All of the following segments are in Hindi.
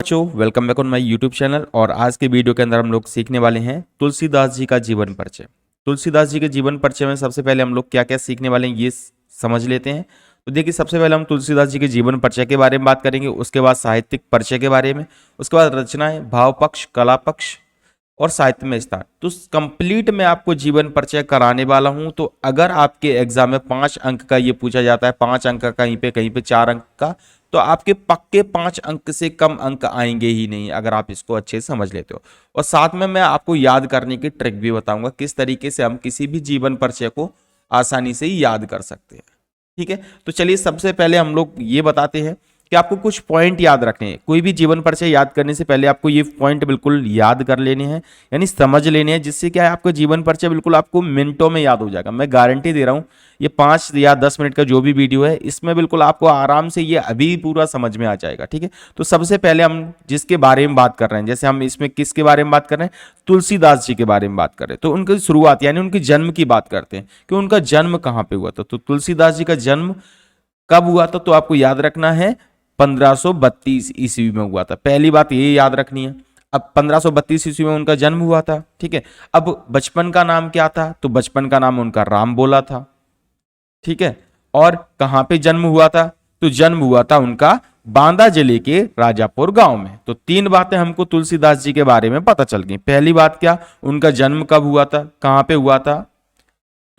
बच्चों, welcome back on my YouTube channel. और आज के वीडियो के अंदर हम लोग सीखने वाले हैं तुलसीदास जी का जीवन परिचय। तुलसीदास जी के जीवन परिचय में सबसे पहले हम लोग क्या क्या सीखने वाले हैं ये समझ लेते हैं। तो देखिए, सबसे पहले हम तुलसीदास जी के जीवन परिचय के बारे में बात करेंगे, उसके बाद साहित्यिक परिचय के बारे में, उसके बाद रचनाएं, भाव पक्ष, कला पक्ष और साहित्य में स्थान। तो कंप्लीट मैं आपको जीवन परिचय कराने वाला हूं। तो अगर आपके एग्जाम में 5 अंक का ये पूछा जाता है, 5 अंक का, कहीं पे 4 अंक का, तो आपके पक्के 5 अंक से कम अंक आएंगे ही नहीं अगर आप इसको अच्छे से समझ लेते हो। और साथ में मैं आपको याद करने की ट्रिक भी बताऊंगा, किस तरीके से हम किसी भी जीवन परिचय को आसानी से ही याद कर सकते हैं। ठीक है, तो चलिए सबसे पहले हम लोग ये बताते हैं कि आपको कुछ पॉइंट याद रखने हैं। कोई भी जीवन परिचय याद करने से पहले आपको ये पॉइंट बिल्कुल याद कर लेने हैं, यानी समझ लेने हैं, जिससे क्या है आपका जीवन परिचय बिल्कुल आपको मिनटों में याद हो जाएगा। मैं गारंटी दे रहा हूं, ये 5 या 10 मिनट का जो भी वीडियो है, इसमें बिल्कुल आपको आराम से ये अभी पूरा समझ में आ जाएगा। ठीक है, तो सबसे पहले हम जिसके बारे में बात कर रहे हैं, जैसे हम इसमें किसके बारे में बात कर रहे हैं, तुलसीदास जी के बारे में बात कर रहे हैं, तो उनकी शुरुआत यानी उनके जन्म की बात करते हैं कि उनका जन्म कहाँ पे हुआ था। तो तुलसीदास जी का जन्म कब हुआ था, तो आपको याद रखना है 1532 ईस्वी में हुआ था। पहली बात ये याद रखनी है। अब 1532 ईस्वी में उनका जन्म हुआ था। ठीक है, अब बचपन का नाम क्या था, तो बचपन का नाम उनका राम बोला था। ठीक है, और कहां पे जन्म हुआ था, तो जन्म हुआ था उनका बांदा जिले के राजापुर गांव में। तो 3 बातें हमको तुलसीदास जी के बारे में पता चल गई। पहली बात क्या, उनका जन्म कब हुआ था, कहां पे हुआ था,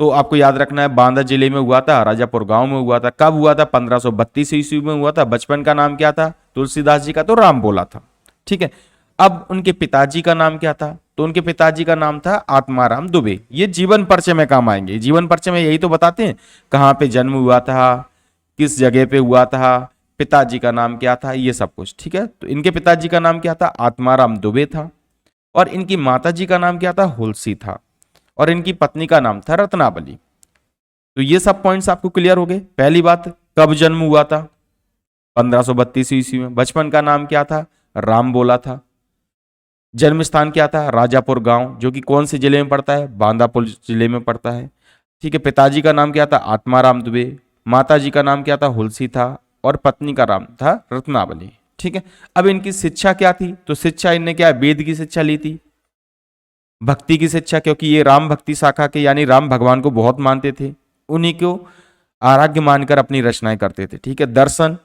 तो आपको याद रखना है बांदा जिले में हुआ था, राजापुर गांव में हुआ था। कब हुआ था, 1532 ईस्वी में हुआ था। बचपन का नाम क्या था तुलसीदास जी का, तो राम बोला था। ठीक है, अब उनके पिताजी का नाम क्या था, तो उनके पिताजी का नाम था आत्माराम दुबे। ये जीवन परिचय में काम आएंगे। जीवन परिचय में यही तो बताते हैं कहां पे जन्म हुआ था, किस जगह पे हुआ था, पिताजी का नाम क्या था, ये सब कुछ। ठीक है, तो इनके पिताजी का नाम क्या था, आत्माराम दुबे था, और इनकी माताजी का नाम क्या था, हुलसी था, और इनकी पत्नी का नाम था रत्नावली। तो ये सब पॉइंट्स आपको क्लियर हो गए। पहली बात, कब जन्म हुआ था, 1532 ईस्वी में। बचपन का नाम क्या था, राम बोला था। जन्म स्थान क्या था, राजापुर गांव, जो कि कौन से जिले में पड़ता है, बांदापुर जिले में पड़ता है। ठीक है, पिताजी का नाम क्या था, आत्माराम दुबे, माताजी का नाम क्या था, हुलसी था, और पत्नी का नाम था रत्नावली। ठीक है, अब इनकी शिक्षा क्या थी, तो शिक्षा इनने क्या, वेद की शिक्षा ली थी, भक्ति की शिक्षा, क्योंकि ये राम भक्ति शाखा के यानी राम भगवान को बहुत मानते थे, उन्हीं को आराध्य मानकर अपनी रचनाएं करते थे। ठीक है, दर्शन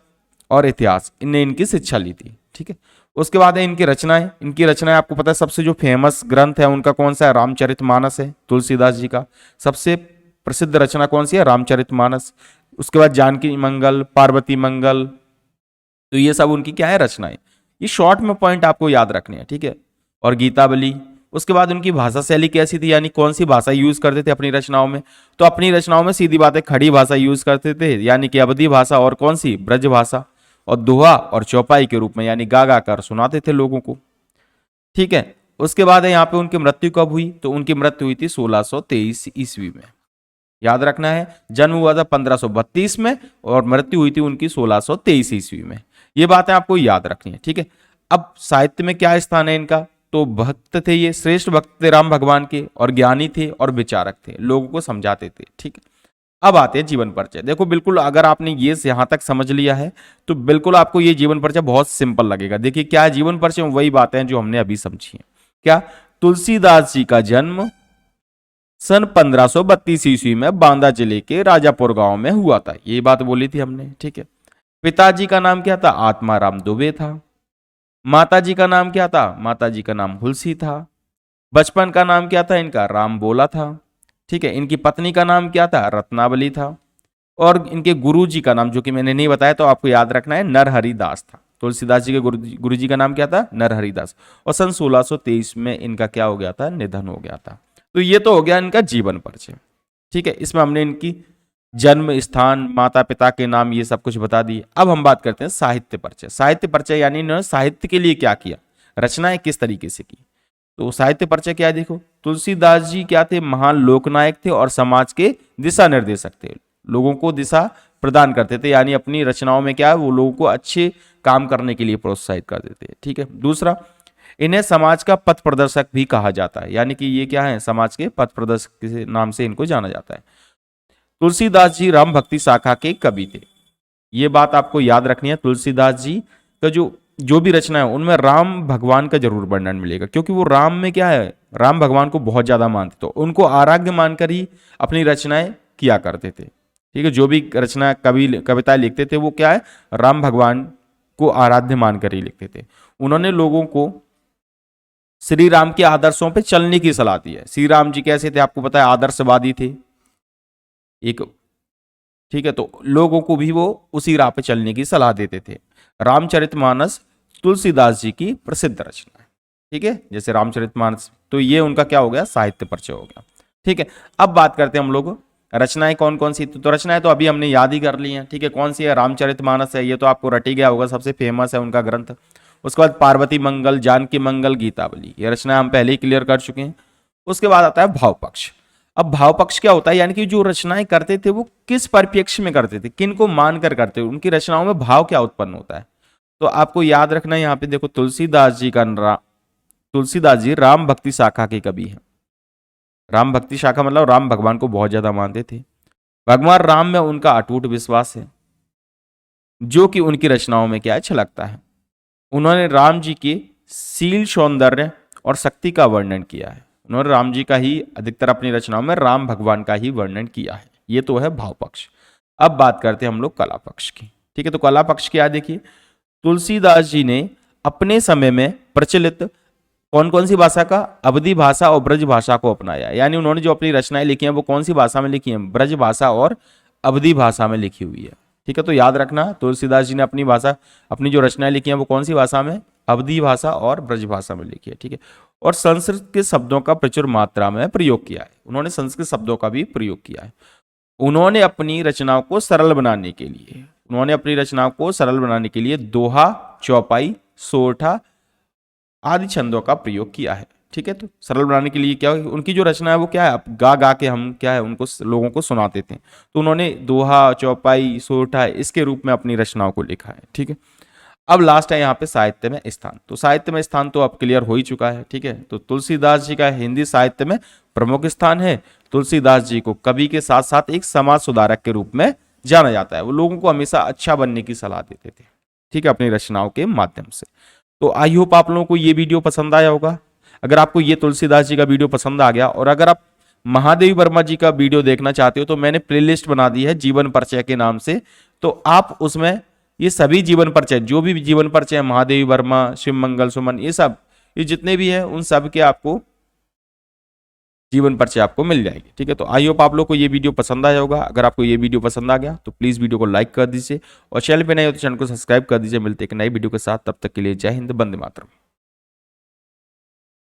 और इतिहास इनने इनकी शिक्षा ली थी। ठीक है, उसके बाद है इनकी रचनाएं। इनकी रचनाएं आपको पता है सबसे जो फेमस ग्रंथ है उनका कौन सा है, रामचरितमानस है। तुलसीदास जी का सबसे प्रसिद्ध रचना कौन सी है, रामचरितमानस। उसके बाद जानकी मंगल, पार्वती मंगल, तो ये सब उनकी क्या है, रचनाएं। ये शॉर्ट में पॉइंट आपको याद रखने हैं। ठीक है, और गीतावली। उसके बाद उनकी भाषा शैली कैसी थी, यानी कौन सी भाषा यूज करते थे अपनी रचनाओं में, तो अपनी रचनाओं में सीधी बात है खड़ी भाषा यूज करते थे, यानी कि अवधी भाषा, और कौन सी, ब्रज भाषा, और दोहा और चौपाई के रूप में, यानी गा गा कर सुनाते थे लोगों को। ठीक है, उसके बाद है यहाँ पे उनकी मृत्यु कब हुई, तो उनकी मृत्यु हुई थी 1623 ईस्वी में। याद रखना है, जन्म हुआ था 1532 में और मृत्यु हुई थी उनकी 1623 ईस्वी में। ये बातें आपको याद रखनी है। ठीक है, अब साहित्य में क्या स्थान है इनका, तो भक्त थे, ये श्रेष्ठ भक्त थे राम भगवान के, और ज्ञानी थे और विचारक थे, लोगों को समझाते थे। ठीक है, अब आते हैं जीवन परिचय। देखो बिल्कुल अगर आपने ये यहां तक समझ लिया है तो बिल्कुल आपको ये जीवन परिचय बहुत सिंपल लगेगा। देखिए क्या है जीवन परिचय, वही बातें जो हमने अभी समझी हैं। क्या, तुलसीदास जी का जन्म सन 1532 ईस्वी में बांदा जिले के राजापुर गांव में हुआ था, ये बात बोली थी हमने। ठीक है, पिताजी का नाम क्या था, आत्माराम दुबे था। माताजी का नाम क्या था, माताजी का नाम हुलसी था। बचपन का नाम क्या था इनका, राम बोला था। ठीक है, इनकी पत्नी का नाम क्या था, रत्नावली था। और इनके गुरु जी का नाम, जो कि मैंने नहीं बताया तो आपको याद रखना है, नरहरि दास था। तुलसीदास जी के गुरु जी का नाम क्या था, नरहरि दास। और सन 1623 में इनका क्या हो गया था, निधन हो गया था। तो ये तो हो गया इनका जीवन परिचय। ठीक है, इसमें हमने इनकी जन्म स्थान, माता पिता के नाम, ये सब कुछ बता दिए। अब हम बात करते हैं साहित्य परिचय। साहित्य परिचय यानी इन्होंने साहित्य के लिए क्या किया, रचनाएं किस तरीके से की। तो साहित्य परिचय क्या है, देखो तुलसीदास जी क्या थे, महान लोकनायक थे और समाज के दिशा निर्देशक थे, लोगों को दिशा प्रदान करते थे, यानी अपनी रचनाओं में क्या है वो लोगों को अच्छे काम करने के लिए प्रोत्साहित करते थे। ठीक है, दूसरा, इन्हें समाज का पथ प्रदर्शक भी कहा जाता है, यानी कि ये क्या है, समाज के पथ प्रदर्शक के नाम से इनको जाना जाता है। तुलसीदास जी राम भक्ति शाखा के कवि थे, ये बात आपको याद रखनी है। तुलसीदास जी का जो जो भी रचना है उनमें राम भगवान का जरूर वर्णन मिलेगा, क्योंकि वो राम में क्या है, राम भगवान को बहुत ज्यादा मानते, तो उनको आराध्य मानकर ही अपनी रचनाएं किया करते थे। ठीक है, जो भी रचना कविताएं लिखते थे वो क्या है, राम भगवान को आराध्य मानकर ही लिखते थे। उन्होंने लोगों को श्री राम के आदर्शों पे चलने की सलाह दी है। श्री राम जी कैसे थे आपको पता है, आदर्शवादी थे एक। ठीक है, तो लोगों को भी वो उसी राह पे चलने की सलाह देते थे। रामचरितमानस तुलसीदास जी की प्रसिद्ध रचना है। ठीक है, जैसे रामचरितमानस, तो ये उनका क्या हो गया, साहित्य परिचय हो गया। ठीक है, अब बात करते हैं हम लोग रचनाएं कौन कौन सी। तो रचनाएं तो अभी हमने याद ही कर ली हैं। ठीक है, कौन सी है, रामचरितमानस है, ये तो आपको रट ही गया होगा, सबसे फेमस है उनका ग्रंथ। उसके बाद पार्वती मंगल, जानकी मंगल, गीतावली, ये रचना हम पहले ही क्लियर कर चुके हैं। उसके बाद आता है भाव पक्ष। अब भाव पक्ष क्या होता है, यानी कि जो रचनाएं करते थे वो किस परिप्रेक्ष्य में करते थे, किन को मानकर करते थे, उनकी रचनाओं में भाव क्या उत्पन्न होता है। तो आपको याद रखना है, यहाँ पे देखो तुलसीदास जी राम भक्ति शाखा के कवि हैं। राम भक्ति शाखा मतलब राम भगवान को बहुत ज्यादा मानते थे। भगवान राम में उनका अटूट विश्वास है, जो कि उनकी रचनाओं में क्या है, छलकता है। उन्होंने राम जी के शील, सौंदर्य और शक्ति का वर्णन किया है। उन्होंने राम जी का ही अधिकतर अपनी रचनाओं में राम भगवान का ही वर्णन किया है। ये तो है भाव पक्ष। अब बात करते हैं हम लोग कला पक्ष की। ठीक है, तो कला पक्ष क्या, देखिए तुलसीदास जी ने अपने समय में प्रचलित कौन कौन सी भाषा का, अवधी भाषा और ब्रज भाषा को अपनाया। यानी उन्होंने जो अपनी रचनाएं लिखी हैं वो कौन सी भाषा में लिखी हैं, ब्रज भाषा और अवधी भाषा में लिखी हुई है। ठीक है, तो याद रखना तुलसीदास जी ने अपनी भाषा, अपनी जो रचनाएं लिखी हैं वो कौन सी भाषा में, अवधी भाषा और ब्रज भाषा में लिखी है। ठीक है, और संस्कृत के शब्दों का प्रचुर मात्रा में प्रयोग किया है। उन्होंने संस्कृत शब्दों का भी प्रयोग किया है। उन्होंने अपनी रचनाओं को सरल बनाने के लिए दोहा, चौपाई, सोरठा आदि छंदों का प्रयोग किया है। ठीक है, तो सरल बनाने के लिए क्या, उनकी जो रचना है वो क्या है, गा गा के हम क्या है उनको, लोगों को सुनाते थे। तो उन्होंने दोहा, चौपाई, सोरठा इसके रूप में अपनी रचनाओं को लिखा है। ठीक है, अब लास्ट है यहाँ पे साहित्य में स्थान। तो साहित्य में स्थान तो अब क्लियर हो ही चुका है। ठीक है, तो तुलसीदास जी का हिंदी साहित्य में प्रमुख स्थान है। तुलसीदास जी को कवि के साथ साथ एक समाज सुधारक के रूप में जाना जाता है। वो लोगों को हमेशा अच्छा बनने की सलाह देते थे। ठीक है, अपनी रचनाओं के माध्यम से। तो आई होप आप लोगों को ये वीडियो पसंद आया होगा। अगर आपको ये तुलसीदास जी का वीडियो पसंद आ गया, और अगर आप महादेवी वर्मा जी का वीडियो देखना चाहते हो, तो मैंने प्लेलिस्ट बना दी है जीवन परिचय के नाम से। तो आप उसमें ये सभी जीवन परिचय, जो भी जीवन परिचय, महादेवी वर्मा, शिव मंगल सुमन, ये जितने भी हैं उन सब के आपको जीवन परिचय आपको मिल जाएगी। ठीक है, तो आई होप आप लोग को ये वीडियो पसंद आया होगा। अगर आपको ये वीडियो पसंद आ गया तो प्लीज वीडियो को लाइक कर दीजिए, और चैनल पे नए हो तो चैनल को सब्सक्राइब कर दीजिए। मिलते हैं एक नई वीडियो के साथ, तब तक के लिए जय हिंद, वंदे मातरम।